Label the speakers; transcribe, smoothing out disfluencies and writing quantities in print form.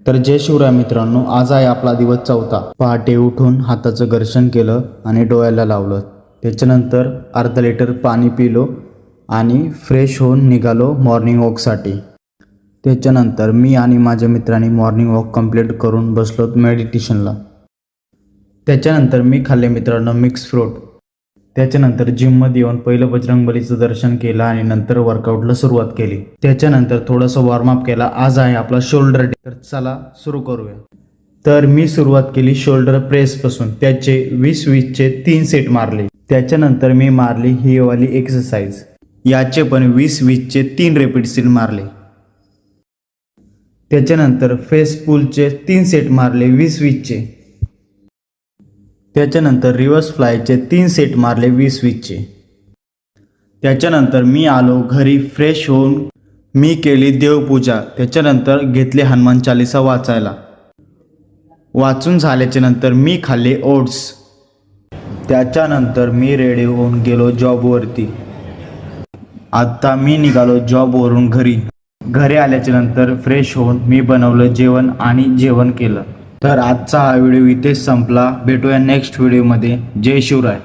Speaker 1: तर जय शिवराय मित्रांनो, आज आहे आपला दिवस चौथा। पहाटे उठून हाताचं घर्षण केलं आणि डोळ्याला लावलं। त्याच्यानंतर अर्धा लिटर पाणी पिलो आणि फ्रेश होऊन निघालो मॉर्निंग वॉकसाठी। त्याच्यानंतर मी आणि माझ्या मित्रांनी मॉर्निंग वॉक कंप्लीट करून बसलो मेडिटेशनला। त्याच्यानंतर मी खाल्ले मित्रांनो मिक्स फ्रूट। त्याच्यानंतर जिममध्ये येऊन पहिलं बजरंगबलीचं दर्शन केलं आणि नंतर वर्कआउटला सुरुवात केली। त्याच्यानंतर थोडंसं वॉर्मअप केला। आज आहे आपला शोल्डर डे, तर चला सुरू करूया। तर मी सुरुवात केली शोल्डर प्रेसपासून। त्याचे 20-20चे 3 सेट मारले। त्याच्यानंतर मी मारली ही वाली एक्सरसाइज, याचे पण 20-20चे 3 रिपीट्स मारले। त्याच्यानंतर फेस पुलचे 3 सेट मारले 20-20चे। त्याच्यानंतर रिव्हर्स फ्लायचे 3 सेट मारले 20-20चे। त्याच्यानंतर मी आलो घरी फ्रेश होऊन मी केली देवपूजा। त्याच्यानंतर घेतले हनुमान चालीसा वाचायला। वाचून झाल्याच्या नंतर मी खाल्ले ओट्स। त्याच्यानंतर मी रेडी होऊन गेलो जॉबवरती। आत्ता मी निघालो जॉबवरून घरी आल्याच्या नंतर फ्रेश होऊन मी बनवलं जेवण आणि जेवण केलं। तर आजचा हा व्हिडिओ इथेच संपला। भेटूया नेक्स्ट व्हिडिओमध्ये। जय शिवराय।